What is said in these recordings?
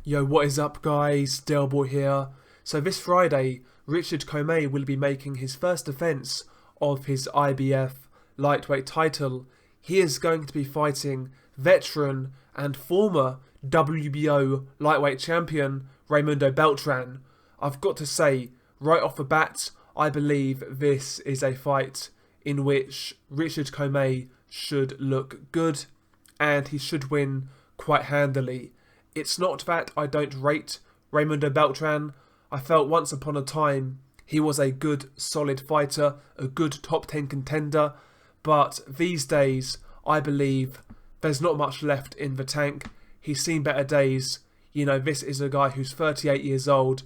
Yo, what is up guys, Delboy here. So this Friday, Richard Commey will be making his first defence of his IBF lightweight title. He is going to be fighting veteran and former WBO lightweight champion Beltran. I've got to say, right off the bat, I believe this is a fight in which Richard Commey should look good and he should win quite handily. It's not that I don't rate Beltran. I felt once upon a time he was a good, solid fighter, a good top 10 contender. But these days, I believe there's not much left in the tank. He's seen better days. You know, this is a guy who's 38 years old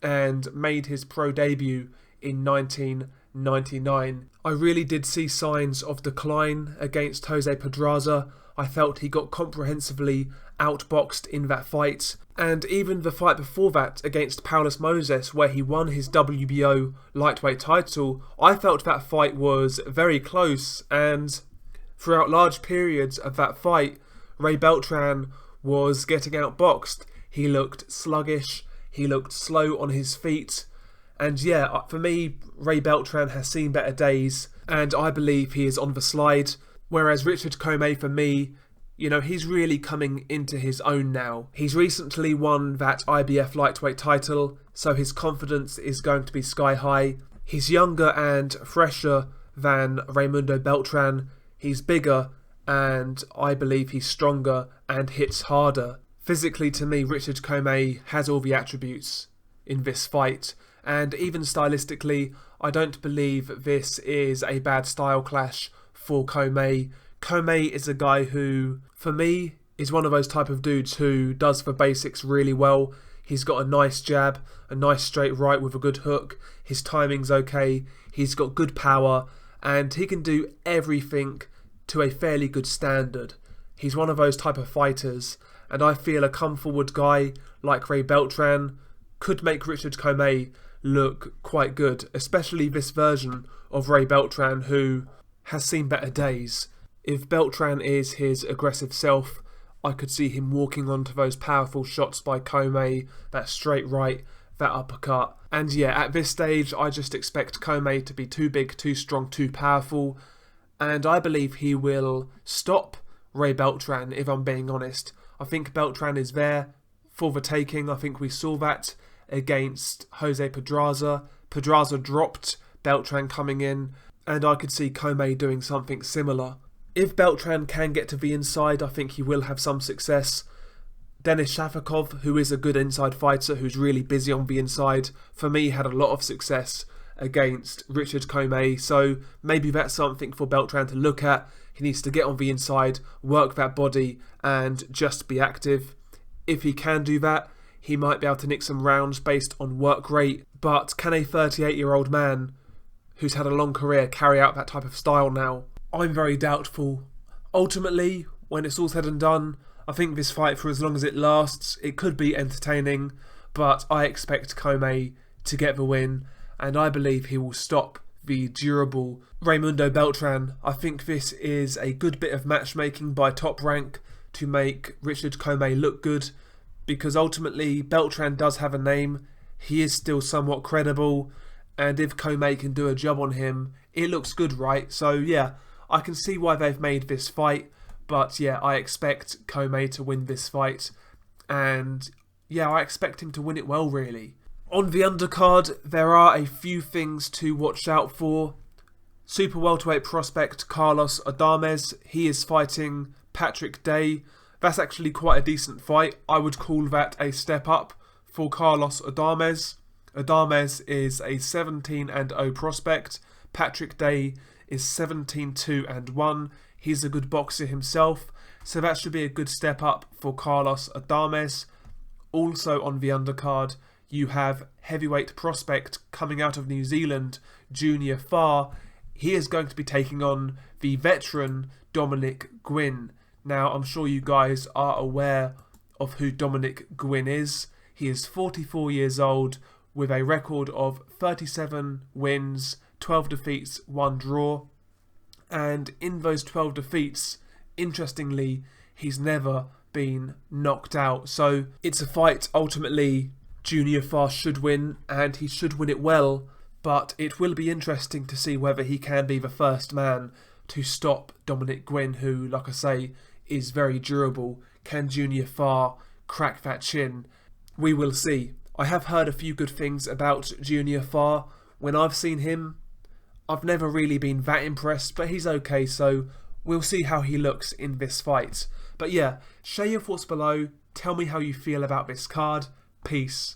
and made his pro debut in 1999. I really did see signs of decline against Jose Pedraza. I felt he got comprehensively outboxed in that fight, and even the fight before that against Paulos Moses, where he won his WBO lightweight title, I felt that fight was very close, and throughout large periods of that fight, Beltran was getting outboxed. He looked sluggish, he looked slow on his feet, and yeah, for me, Beltran has seen better days, and I believe he is on the slide. Whereas Richard Commey, for me, you know, he's really coming into his own now. He's recently won that IBF lightweight title, so his confidence is going to be sky high. He's younger and fresher than Beltran. He's bigger, and I believe he's stronger and hits harder. Physically, to me, Richard Commey has all the attributes in this fight, and even stylistically, I don't believe this is a bad style clash for Commey. Commey is a guy who, for me, is one of those type of dudes who does the basics really well. He's got a nice jab, a nice straight right with a good hook. His timing's okay. He's got good power, and he can do everything to a fairly good standard. He's one of those type of fighters, and I feel a come forward guy like Beltran could make Richard Commey look quite good, especially this version of Beltran who has seen better days. If Beltran is his aggressive self, I could see him walking onto those powerful shots by Commey, that straight right, that uppercut. And yeah, at this stage, I just expect Commey to be too big, too strong, too powerful, and I believe he will stop Beltran, if I'm being honest. I think Beltran is there for the taking. I think we saw that against Jose Pedraza. Pedraza dropped, Beltran coming in, and I could see Commey doing something similar. If Beltran can get to the inside, I think he will have some success. Denis Shafikov, who is a good inside fighter, who's really busy on the inside, for me had a lot of success against Richard Commey, so maybe that's something for Beltran to look at. He needs to get on the inside, work that body, and just be active. If he can do that, he might be able to nick some rounds based on work rate, but can a 38-year-old man who's had a long career carry out that type of style now? I'm very doubtful. Ultimately, when it's all said and done, I think this fight, for as long as it lasts, it could be entertaining, but I expect Commey to get the win, and I believe he will stop the durable Beltran. I think this is a good bit of matchmaking by Top Rank to make Richard Commey look good, because ultimately Beltran does have a name, he is still somewhat credible, and if Commey can do a job on him, it looks good, right? So yeah, I can see why they've made this fight, but yeah, I expect Commey to win this fight, and yeah, I expect him to win it well, really. On the undercard, there are a few things to watch out for. Super welterweight prospect Carlos Adames, he is fighting Patrick Day. That's actually quite a decent fight. I would call that a step up for Carlos Adames. Adames is a 17-0 prospect. Patrick Day is 17-2-1. He's a good boxer himself, so that should be a good step up for Carlos Adames. Also on the undercard, you have heavyweight prospect coming out of New Zealand, Junior Farr. He is going to be taking on the veteran Dominic Gwynn. Now, I'm sure you guys are aware of who Dominic Gwynn is. He is 44 years old with a record of 37 wins, 12 defeats, 1 draw. And in those 12 defeats, interestingly, he's never been knocked out. So it's a fight ultimately Junior Fa should win, and he should win it well, but it will be interesting to see whether he can be the first man to stop Dominic Gwynn, who, like I say, is very durable. Can Junior Fa crack that chin? We will see. I have heard a few good things about Junior Fa. When I've seen him, I've never really been that impressed, but he's okay, so we'll see how he looks in this fight. But yeah, share your thoughts below. Tell me how you feel about this card. Peace.